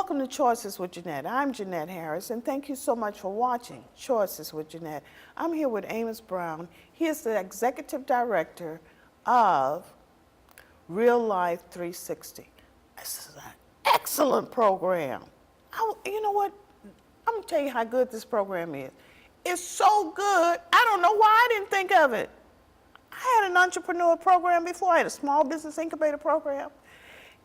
Welcome to Choices with Jeanette. I'm Jeanette Harris, and thank you so much for watching Choices with Jeanette. I'm here with Amos Brown. He is the Executive Director of Real Life 360. This is an excellent program. You know what? I'm going to tell you how good this program is. It's so good, I don't know why I didn't think of it. I had an entrepreneur program before. I had a small business incubator program.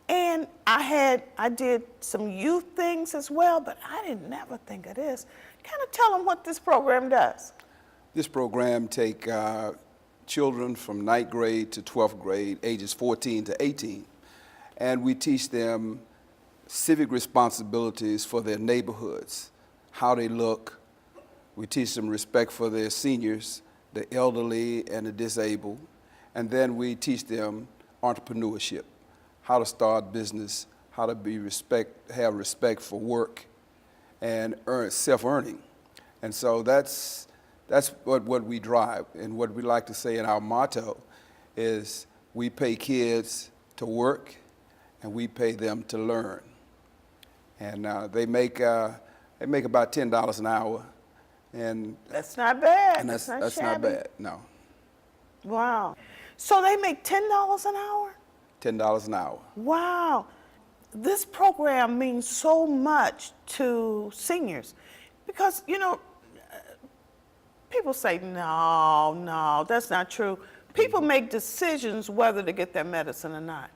And I did some youth things as well, but I didn't never think of this. Kind of tell them what this program does. This program take children from 9th grade to 12th grade, ages 14 to 18, and we teach them civic responsibilities for their neighborhoods, how they look. We teach them respect for their seniors, the elderly and the disabled, and then we teach them entrepreneurship, how to start business, how to have respect for work, and self-earning. And so that's what we drive. And what we like to say in our motto is we pay kids to work and we pay them to learn. And they make about $10 an hour. And that's not bad. And that's not not bad, no. Wow. So they make $10 an hour? $10 an hour. Wow. This program means so much to seniors because, you know, people say, no, that's not true. People make decisions whether to get their medicine or not.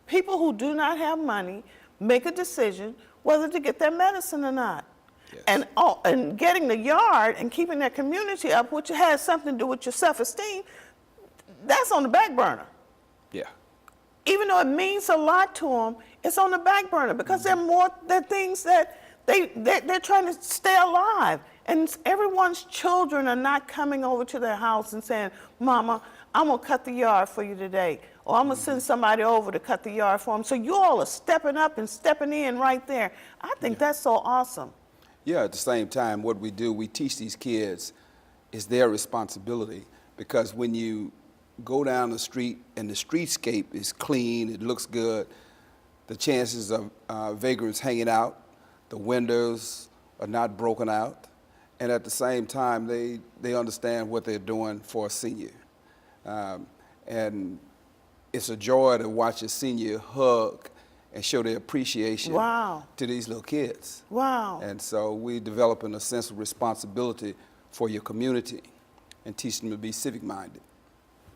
People who do not have money make a decision whether to get their medicine or not. Yes. And getting the yard and keeping their community up, which has something to do with your self-esteem, that's on the back burner. Yeah. Even though it means a lot to them, it's on the back burner because there are things that they're trying to stay alive. And everyone's children are not coming over to their house and saying, Mama, I'm going to cut the yard for you today. Or I'm going to send somebody over to cut the yard for them. So you all are stepping up and stepping in right there. I think that's so awesome. Yeah, at the same time, what we do, we teach these kids is their responsibility, because when you go down the street and the streetscape is clean, it looks good, the chances of vagrants hanging out, the windows are not broken out, and at the same time, they understand what they're doing for a senior. And it's a joy to watch a senior hug and show their appreciation to these little kids. Wow. And so we developing a sense of responsibility for your community and teach them to be civic-minded,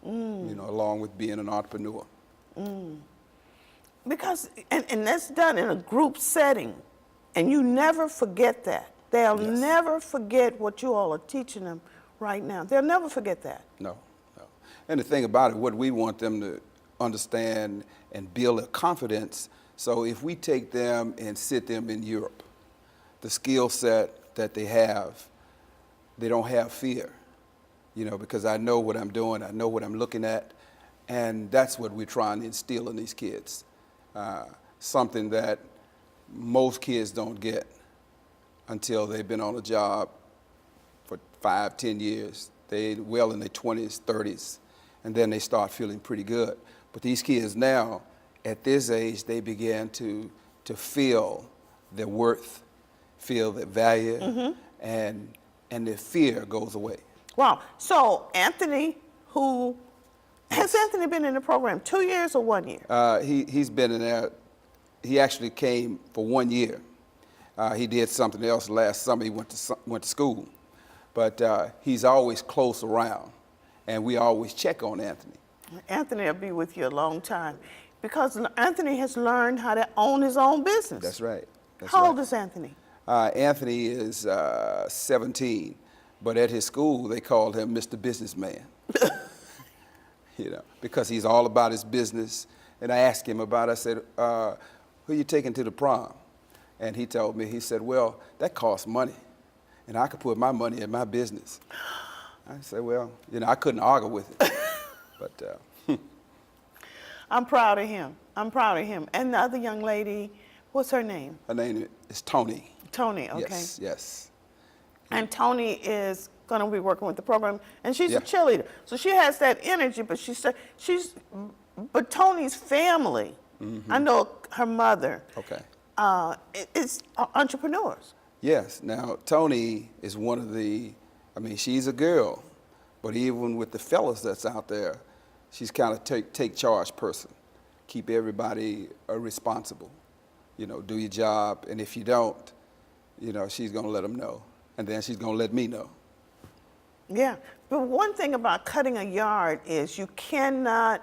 you know, along with being an entrepreneur. Because, and that's done in a group setting, and you never forget that. They'll never forget what you all are teaching them right now. They'll never forget that. No. And the thing about it, what we want them to understand and build their confidence. So if we take them and sit them in Europe, the skill set that they don't have fear, you know, because I know what I'm doing, I know what I'm looking at, and that's what we're trying to instill in these kids. Something that most kids don't get until they've been on a job for 5, 10 years. They're well in their 20s, 30s, and then they start feeling pretty good. But these kids now, at this age, they begin to feel their worth, feel their value, and their fear goes away. Wow. So Anthony, has Anthony been in the program 2 years or 1 year? He's been in there. He actually came for 1 year. He did something else last summer. He went to school. But he's always close around, and we always check on Anthony. Anthony will be with you a long time because Anthony has learned how to own his own business. That's right. How old is Anthony? Anthony is 17, but at his school they called him Mr. Businessman. You know, because he's all about his business. And I asked him about it. I said, who you taking to the prom? And he told me, he said, well, that costs money, and I could put my money in my business. I said, well, you know, I couldn't argue with it. But I'm proud of him. I'm proud of him. And the other young lady, what's her name? Her name is Tony. Tony, okay. Yes. And Tony is going to be working with the program, and she's a cheerleader. So she has that energy, but but Tony's family, I know her mother. Okay. it's entrepreneurs. Yes. Now, Tony is one of the, I mean, she's a girl, but even with the fellas that's out there, she's kind of take charge person. Keep everybody responsible. You know, do your job, and if you don't, you know, she's going to let them know, and then she's going to let me know. Yeah, but one thing about cutting a yard is you cannot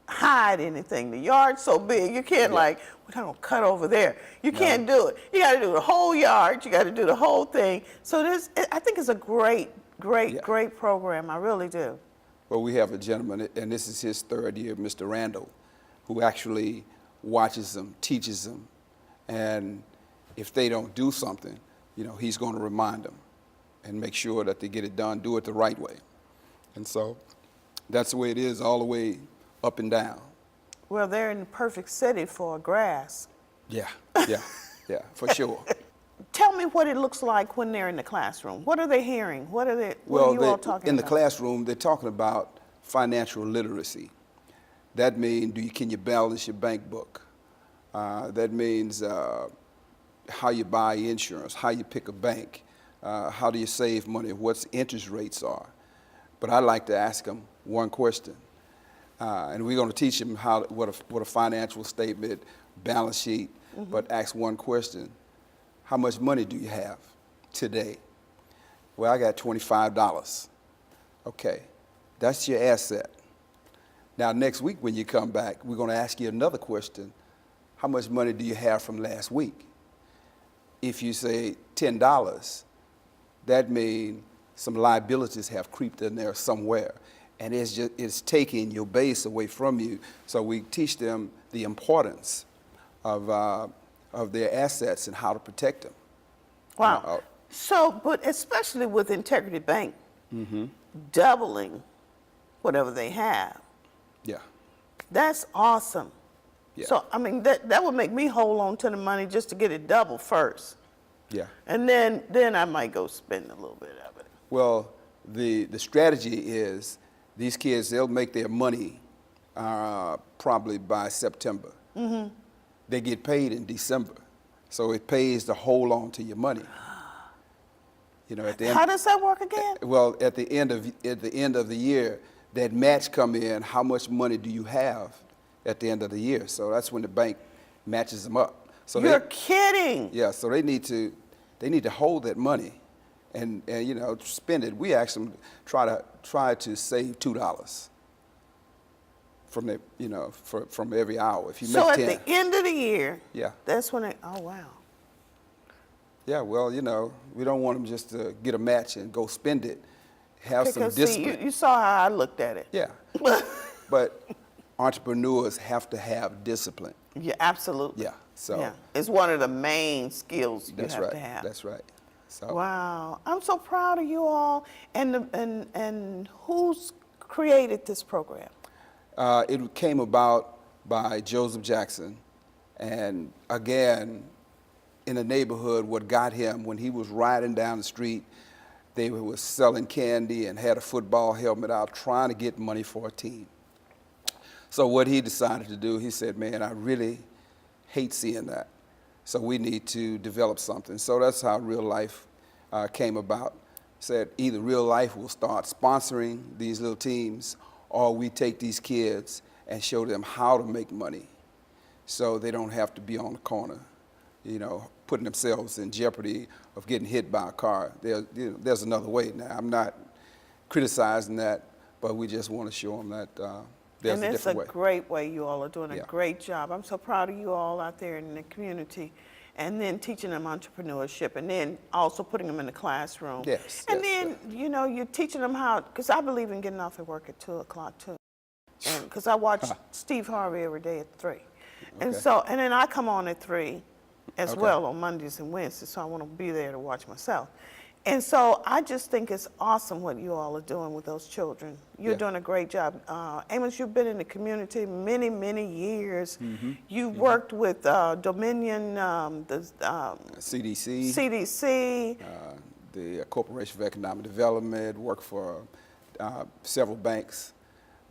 hide anything. The yard's so big, you can't like, we're not gonna cut over there. You can't do it. You got to do the whole yard. You got to do the whole thing. So this, I think, it's a great program. I really do. Well, we have a gentleman, and this is his third year, Mr. Randall, who actually watches them, teaches them, and if they don't do something, you know, he's going to remind them and make sure that they get it done, do it the right way. And so that's the way it is all the way up and down. Well, they're in the perfect city for grass. Yeah, for sure. Tell me what it looks like when they're in the classroom. What are they hearing? What are you all talking about? In the classroom, they're talking about financial literacy. That means, can you balance your bank book? That means how you buy insurance, how you pick a bank, how do you save money, what's interest rates are. But I like to ask them one question. And we're going to teach them what a financial statement, balance sheet, but ask one question. How much money do you have today? Well, I got $25. Okay, that's your asset. Now, next week when you come back, we're going to ask you another question. How much money do you have from last week? If you say $10, that means some liabilities have creeped in there somewhere. And it's taking your base away from you. So we teach them the importance of their assets and how to protect them. Wow. So, but especially with Integrity Bank, doubling whatever they have. Yeah. That's awesome. Yeah. So, I mean, that would make me hold on to the money just to get it double first. Yeah. And then I might go spend a little bit of it. Well, the strategy is these kids, they'll make their money probably by September. They get paid in December. So it pays to hold on to your money. You know, at the end, how does that work again? Well, at the end of the year, that match come in. How much money do you have at the end of the year? So that's when the bank matches them up. So You're kidding. Yeah. So they need to hold that money, and you know, spend it. We actually try to save $2 from the, you know, from every hour. If you make 10. So at the end of the year, yeah, that's when oh wow. Yeah, well, you know, we don't want them just to get a match and go spend it. Have some discipline. See, you saw how I looked at it. Yeah. But entrepreneurs have to have discipline. Yeah, absolutely. Yeah. So yeah. It's one of the main skills you have to have. That's right. So wow. I'm so proud of you all. And who's created this program? It came about by Joseph Jackson, and again, in the neighborhood, what got him when he was riding down the street, they were selling candy and had a football helmet out trying to get money for a team. So what he decided to do, he said, man, I really hate seeing that. So we need to develop something. So that's how Real Life came about. Said either Real Life will start sponsoring these little teams, or we take these kids and show them how to make money so they don't have to be on the corner, you know, putting themselves in jeopardy of getting hit by a car. There's another way. Now, I'm not criticizing that, but we just want to show them that there's a different way. And it's a great way. You all are doing a great job. I'm so proud of you all out there in the community. And then teaching them entrepreneurship, and then also putting them in the classroom. Yes. And then, you know, you're teaching them how, because I believe in getting off at work at 2 o'clock too. And because I watch Steve Harvey every day at 3. And so, and then I come on at 3 as well on Mondays and Wednesdays, so I want to be there to watch myself. And so I just think it's awesome what you all are doing with those children. You're doing a great job. Amos, you've been in the community many, many years. You've worked with Dominion, the CDC, the Corporation for Economic Development, worked for several banks.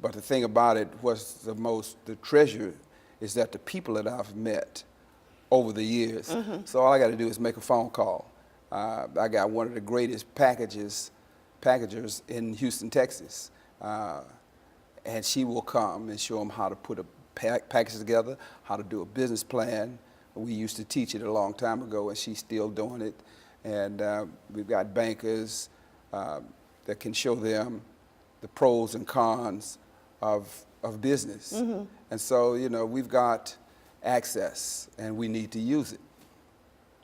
But the thing about it, the treasure is that the people that I've met over the years. So all I got to do is make a phone call. I got one of the greatest packagers in Houston, Texas. And she will come and show them how to put a package together, how to do a business plan. We used to teach it a long time ago, and she's still doing it. And we've got bankers that can show them the pros and cons of business. And so, you know, we've got access, and we need to use it.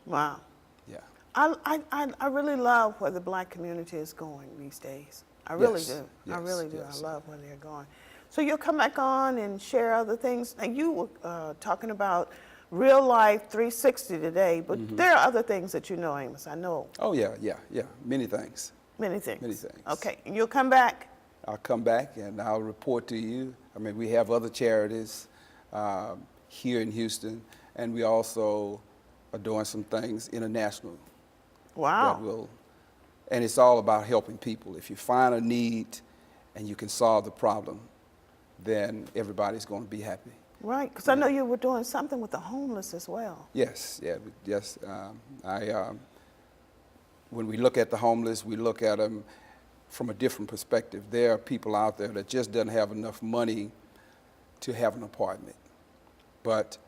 Wow. Yeah. I really love where the black community is going these days. I really do. Yes, I really do. yes. I love where they're going. So you'll come back on and share other things. And you were talking about Real Life 360 today, but there are other things that you know, Amos. I know. Oh, yeah. Many things. Many things. Many things. Okay. And you'll come back? I'll come back and I'll report to you. I mean, we have other charities here in Houston, and we also are doing some things international. Wow. That will, and it's all about helping people. If you find a need and you can solve the problem, then everybody's going to be happy. Right, because I know you were doing something with the homeless as well. Yes. When we look at the homeless, we look at them from a different perspective. There are people out there that just doesn't have enough money to have an apartment, but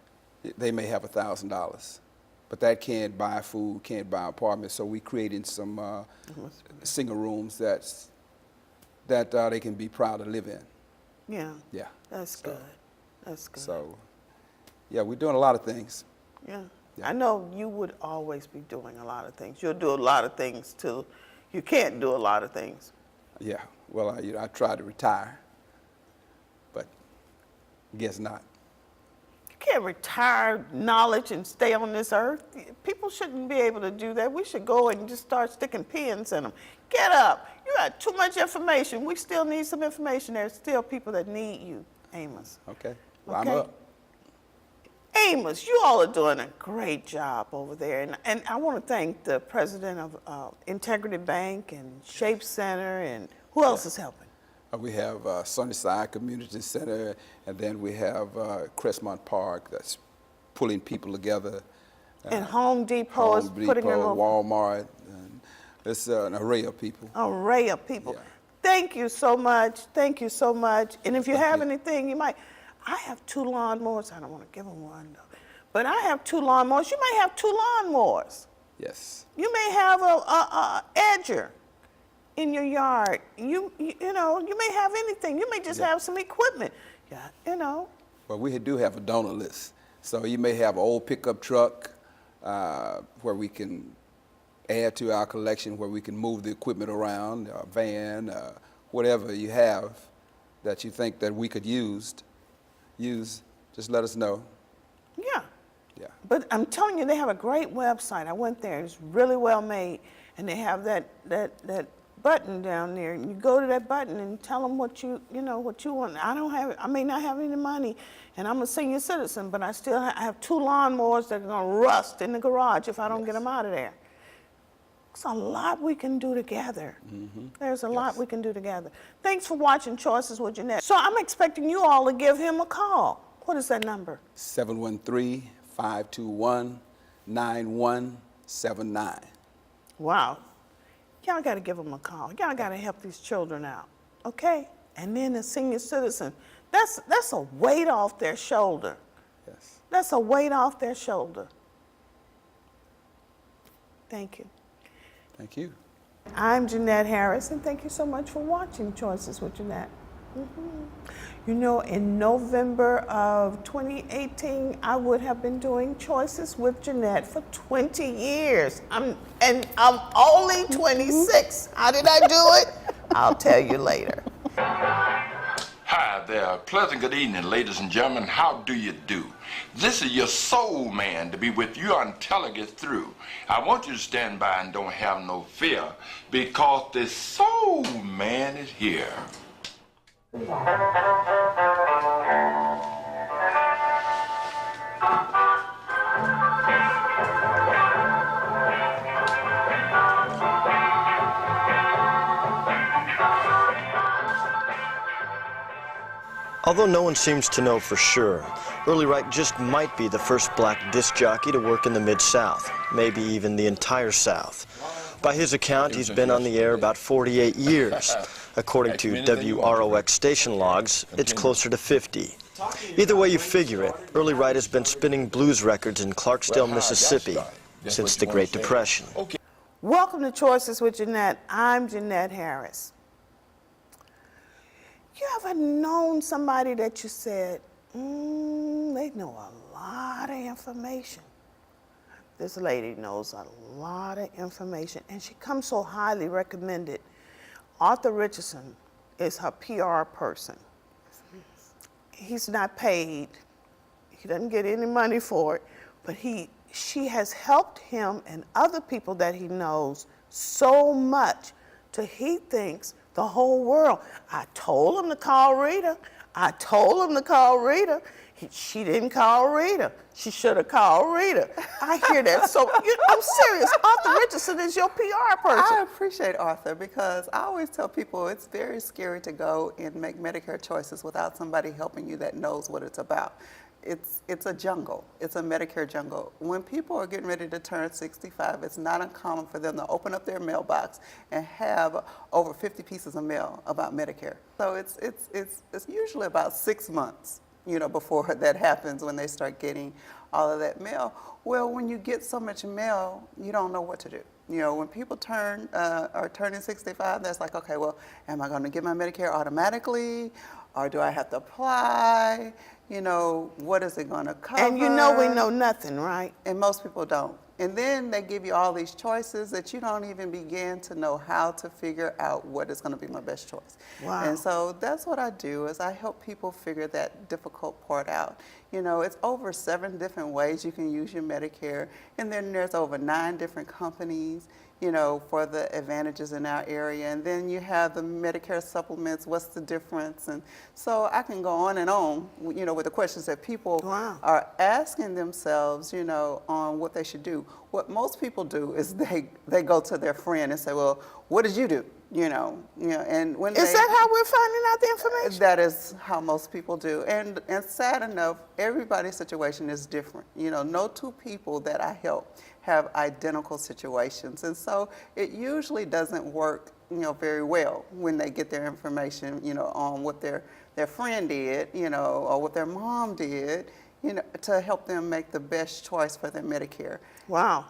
they may have $1,000, but that can't buy food, can't buy apartments. So we creating some single rooms that they can be proud to live in. Yeah. Yeah. That's good. That's good. So, yeah, we're doing a lot of things. Yeah. Yeah. I know you would always be doing a lot of things. You'll do a lot of things till you can't do a lot of things. Yeah. Well, I tried to retire, but guess not. You can't retire knowledge and stay on this earth. People shouldn't be able to do that. We should go and just start sticking pins in them. Get up. You got too much information. We still need some information. There's still people that need you, Amos. Okay. Well, Okay. I'm up. Amos, you all are doing a great job over there. And I want to thank the president of Integrity Bank and Shape Center, and who else is helping? We have Sunnyside Community Center, and then we have Crestmont Park that's pulling people together. And Home Depot is putting them over. Walmart, and it's an array of people. Array of people. Yeah. Thank you so much. Thank you so much. And if you have anything, you might. I have 2 lawnmowers. I don't want to give them one though, but I have 2 lawnmowers. You may have 2 lawnmowers. Yes. You may have a edger in your yard. You know, you may have anything. You may just have some equipment. Yeah, you know. Well, we do have a donor list. So you may have an old pickup truck where we can add to our collection, where we can move the equipment around, a van, whatever you have that you think that we could use, just let us know. Yeah. Yeah. But I'm telling you, they have a great website. I went there. It's really well made. And they have that button down there. And you go to that button and tell them what you want. I may not have any money, and I'm a senior citizen, but I still have 2 lawnmowers that are going to rust in the garage if I don't get them out of there. There's a lot we can do together. There's a lot we can do together. Thanks for watching Choices with Jeanette. So I'm expecting you all to give him a call. What is that number? 713-521-9179. Wow. Y'all got to give him a call. Y'all got to help these children out, okay? And then the senior citizen, that's a weight off their shoulder. Yes. That's a weight off their shoulder. Thank you. Thank you. I'm Jeanette Harris, and thank you so much for watching Choices with Jeanette. You know, in November of 2018, I would have been doing Choices with Jeanette for 20 years. I'm only 26. How did I do it? I'll tell you later. Hi there. Pleasant good evening, ladies and gentlemen. How do you do? This is your soul man to be with you until it gets through. I want you to stand by and don't have no fear, because the soul man is here. Although no one seems to know for sure, Early Wright just might be the first black disc jockey to work in the Mid-South, maybe even the entire South. By his account, he's been on the air about 48 years. According to WROX station logs, it's closer to 50. Either way you figure it, Early Wright has been spinning blues records in Clarksdale, Mississippi since the Great Depression. Welcome to Choices with Jeanette. I'm Jeanette Harris. You ever known somebody that you said, they know a lot of information? This lady knows a lot of information, and she comes so highly recommended. Arthur Richardson is her PR person. He's not paid. He doesn't get any money for it, but she has helped him and other people that he knows so much till he thinks the whole world. I told him to call Rita. I told him to call Rita. She didn't call Rita. She should have called Rita. I hear that. So I'm serious. Arthur Richardson is your PR person. I appreciate Arthur because I always tell people it's very scary to go and make Medicare choices without somebody helping you that knows what it's about. It's a jungle. It's a Medicare jungle. When people are getting ready to turn 65, it's not uncommon for them to open up their mailbox and have over 50 pieces of mail about Medicare. So it's usually about 6 months, before that happens when they start getting all of that mail. Well, when you get so much mail, you don't know what to do. When people are turning 65, that's like, okay, well, am I going to get my Medicare automatically, or do I have to apply? What is it going to cover? And we know nothing, right? And most people don't. And then they give you all these choices that you don't even begin to know how to figure out what is going to be my best choice. Wow. And so that's what I do, is I help people figure that difficult part out. It's over 7 different ways you can use your Medicare, and then there's over 9 different companies, for the advantages in our area. And then you have the Medicare supplements, what's the difference? And so I can go on and on, with the questions that people are asking themselves, on what they should do. What most people do is they go to their friend and say, well, what did you do? And when Is that how we're finding out the information? That is how most people do. And sad enough, everybody's situation is different. No 2 people that I help have identical situations. And so it usually doesn't work, very well when they get their information, on what their friend did, or what their mom did, to help them make the best choice for their Medicare. Wow.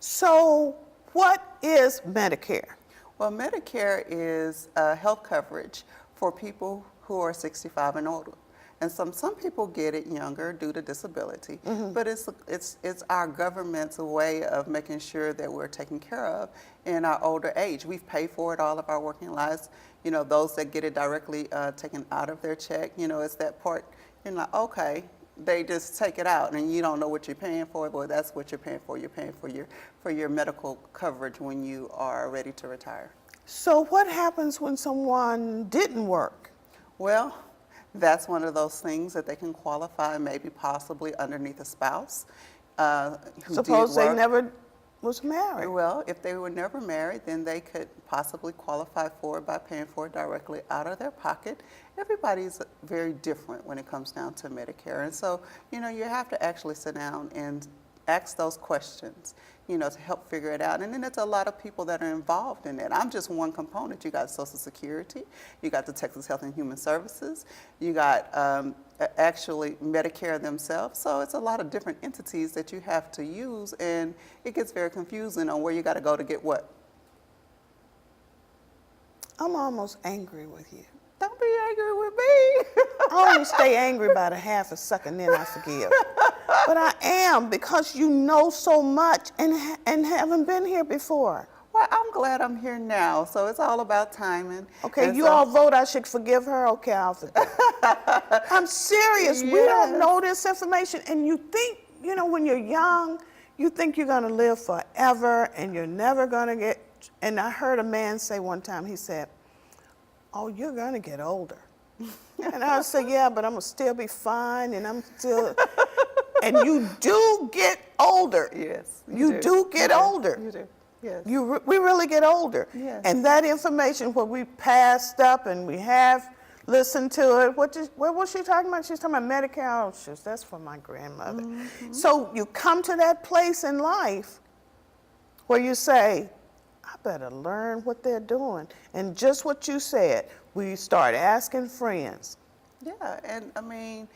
So what is Medicare? Well, Medicare is health coverage for people who are 65 and older. And some people get it younger due to disability, but it's our government's way of making sure that we're taken care of in our older age. We've paid for it all of our working lives. Those that get it directly taken out of their check, it's that part, you're like, okay, they just take it out and you don't know what you're paying for. Well, that's what you're paying for. You're paying for your medical coverage when you are ready to retire. So what happens when someone didn't work? Well, that's one of those things that they can qualify, maybe possibly underneath a spouse who Suppose did work. they never was married. Well, if they were never married, then they could possibly qualify for it by paying for it directly out of their pocket. Everybody's very different when it comes down to Medicare. And so, you have to actually sit down and ask those questions, to help figure it out. And then it's a lot of people that are involved in it. I'm just one component. You got Social Security, you got the Texas Health and Human Services, you got actually Medicare themselves. So it's a lot of different entities that you have to use, and it gets very confusing on where you got to go to get what. I'm almost angry with you. Don't be angry with me. I only stay angry about a half a second, then I forgive. But I am, because you know so much and haven't been here before. Well, I'm glad I'm here now, so it's all about timing. Okay, and you so, all vote I should forgive her? Okay, I'll forgive her. I'm serious. Yes. We don't know this information. And you think, when you're young, you think you're going to live forever and you're never going to get... And I heard a man say one time, he said, oh, you're going to get older. And I said, yeah, but I'm going to still be fine, and I'm still... And you do get older. Yes. You do get older. You do. Yes. We really get older. Yes. And that information, what we passed up and we have listen to it. What was she talking about? She's talking about Medicare. Oh, shucks, that's for my grandmother. So you come to that place in life where you say, I better learn what they're doing. And just what you said, we start asking friends. Yeah, and I mean,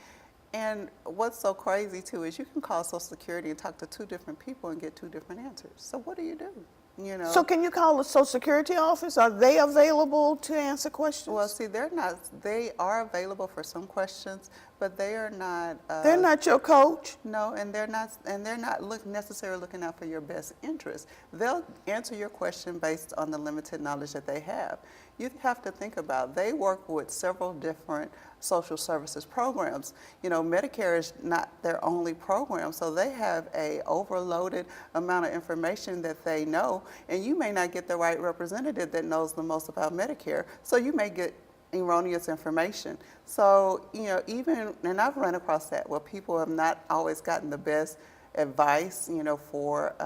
and what's so crazy too is you can call Social Security and talk to two different people and get two different answers. So what do you do? You know. So can you call the Social Security office? Are they available to answer questions? Well, see, they're not. They are available for some questions, but they are not. They're not your coach. No, and they're not. And they're not necessarily looking out for your best interest. They'll answer your question based on the limited knowledge that they have. You have to think about. They work with several different social services programs. You know, Medicare is not their only program, so they have a overloaded amount of information that they know, and you may not get the right representative that knows the most about Medicare, so you may get erroneous information. So, you know, even, and I've run across that where people have not always gotten the best advice, you know, for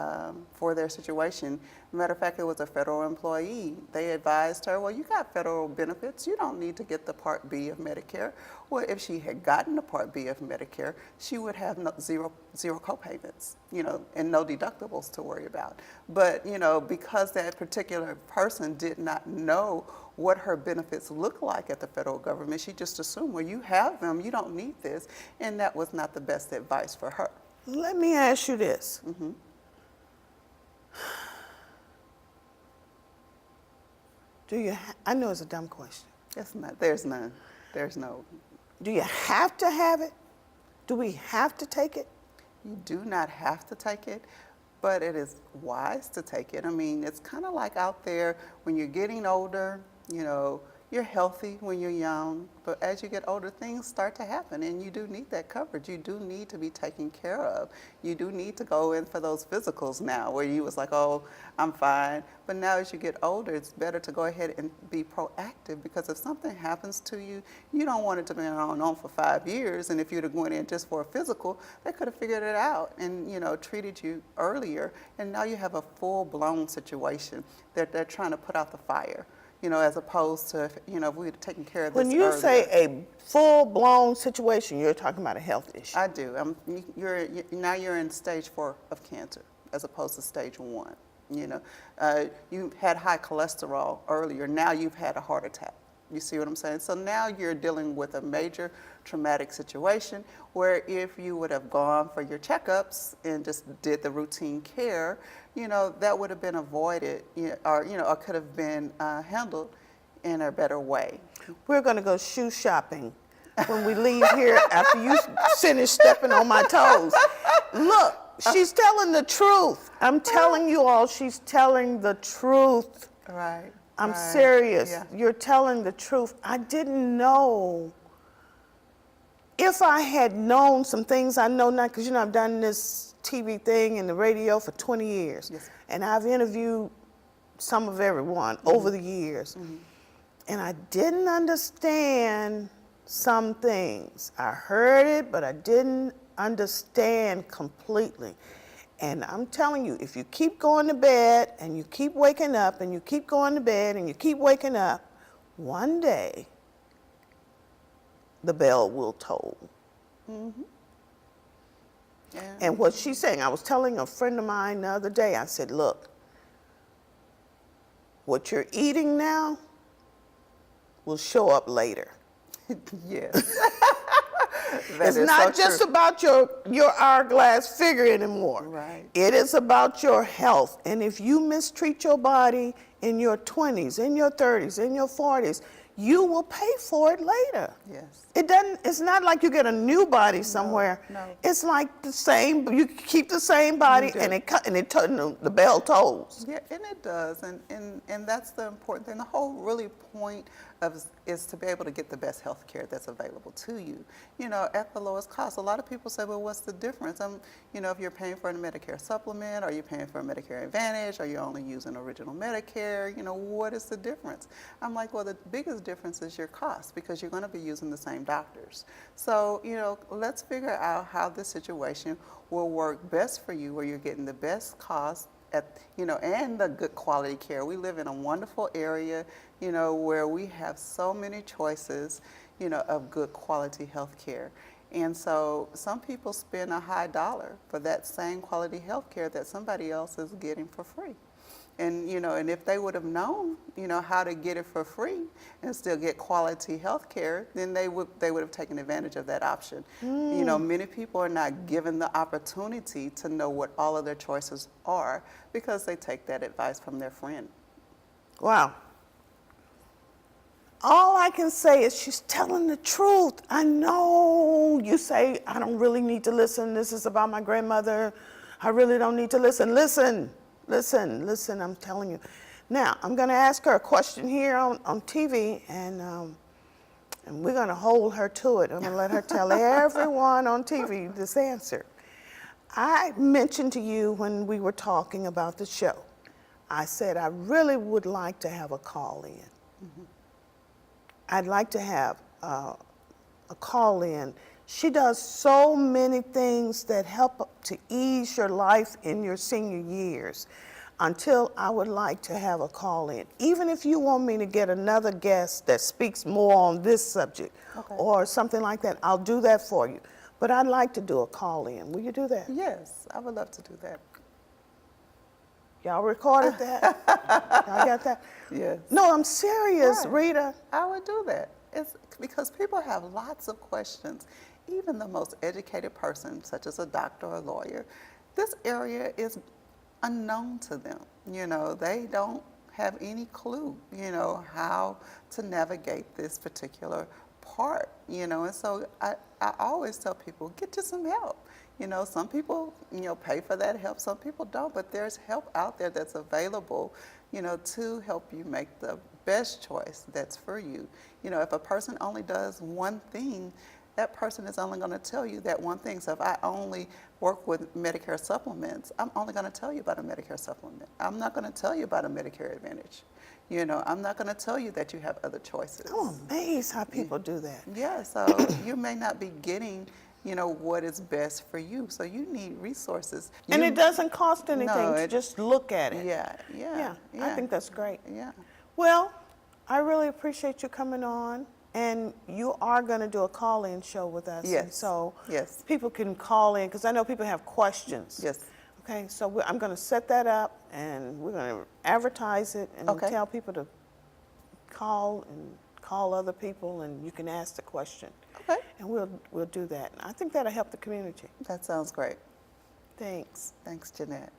their situation. Matter of fact, it was a federal employee. They advised her, well, you got federal benefits. You don't need to get the Part B of Medicare. Well, if she had gotten the Part B of Medicare, she would have zero co-payments, you know, and no deductibles to worry about. But, you know, because that particular person did not know what her benefits look like at the federal government, she just assumed, well, you have them, you don't need this, and that was not the best advice for her. Let me ask you this. I know it's a dumb question. It's not. There's none. There's no. Do you have to have it? Do we have to take it? You do not have to take it, but it is wise to take it. I mean, it's kind of like out there when you're getting older, you know, you're healthy when you're young, but as you get older, things start to happen, and you do need that coverage. You do need to be taken care of. You do need to go in for those physicals now, where you was like, oh, I'm fine. But now as you get older, it's better to go ahead and be proactive, because if something happens to you, you don't want it to be on for 5 years, and if you'd have went in just for a physical, they could have figured it out and, you know, treated you earlier, and now you have a full-blown situation that they're trying to put out the fire. You know, as opposed to, you know, if we had taken care of this When you earlier. say a full-blown situation, you're talking about a health issue. I do. Now you're in stage 4 of cancer as opposed to stage 1. You know, you had high cholesterol earlier. Now you've had a heart attack. You see what I'm saying? So now you're dealing with a major traumatic situation where if you would have gone for your checkups and just did the routine care, you know, that would have been avoided, or could have been handled in a better way. We're going to go shoe shopping when we leave here after you finish stepping on my toes. Look, she's telling the truth. I'm telling you all, she's telling the truth. Right. I'm right. serious. Yeah. You're telling the truth. I didn't know. If I had known some things I know now, because, you know, I've done this TV thing and the radio for 20 years. Yes. And I've interviewed some of everyone over the years. And I didn't understand some things. I heard it, but I didn't understand completely. And I'm telling you, if you keep going to bed and you keep waking up and you keep going to bed and you keep waking up, one day the bell will toll. Yeah. And what she's saying, I was telling a friend of mine the other day, I said, look, what you're eating now will show up later. Yes. It's not just about your hourglass figure anymore. Right. It is about your health. And if you mistreat your body in your 20s, in your 30s, in your 40s, you will pay for it later. Yes. It's not like you get a new body somewhere. no. It's like the same, you keep the same body You do. and the bell tolls. Yeah, and it does, and that's the important thing. The whole really point is to be able to get the best health care that's available to you, you know, at the lowest cost. A lot of people say, well, what's the difference? You know, if you're paying for a Medicare supplement, are you paying for a Medicare Advantage, are you only using original Medicare, you know, what is the difference? I'm like, well, the biggest difference is your cost, because you're going to be using the same doctors. So, you know, let's figure out how this situation will work best for you, where you're getting the best cost and the good quality care. We live in a wonderful area, where we have so many choices, of good quality health care. And so some people spend a high dollar for that same quality health care that somebody else is getting for free. And, and if they would have known, how to get it for free and still get quality health care, then they would have taken advantage of that option. Many people are not given the opportunity to know what all of their choices are because they take that advice from their friend. Wow. All I can say is she's telling the truth. I know you say, I don't really need to listen. This is about my grandmother. I really don't need to listen. Listen, I'm telling you. Now, I'm going to ask her a question here on TV, and we're going to hold her to it. I'm going to let her tell everyone on TV this answer. I mentioned to you when we were talking about the show, I said I really would like to have a call-in. Mm-hmm. I'd like to have a call-in. She does so many things that help to ease your life in your senior years. Until I would like to have a call-in. Even if you want me to get another guest that speaks more on this subject or something like that, I'll do that for you. But I'd like to do a call-in. Will you do that? Yes, I would love to do that. Y'all recorded that? Y'all got that? Yes. No, I'm serious, Right. Rita. I would do that. It's because people have lots of questions. Even the most educated person, such as a doctor or a lawyer, this area is unknown to them. They don't have any clue, how to navigate this particular part, and so I always tell people, get you some help. Some people, pay for that help, some people don't, but there's help out there that's available, to help you make the best choice that's for you. If a person only does one thing, that person is only going to tell you that one thing. So if I only work with Medicare supplements, I'm only going to tell you about a Medicare supplement. I'm not going to tell you about a Medicare Advantage. I'm not going to tell you that you have other choices. I'm amazed how people do that. Yeah, so you may not be getting, what is best for you. So you need resources. And it doesn't cost anything No, to just look at it. Yeah. I think that's great. Yeah. Well, I really appreciate you coming on. And you are going to do a call-in show with us. Yes. And so Yes. people can call in, because I know people have questions. Yes. Okay, so I'm going to set that up, and we're going to advertise it and tell people to call other people, and you can ask the question. Okay. And we'll do that. I think that'll help the community. That sounds great. Thanks. Thanks, Jeanette.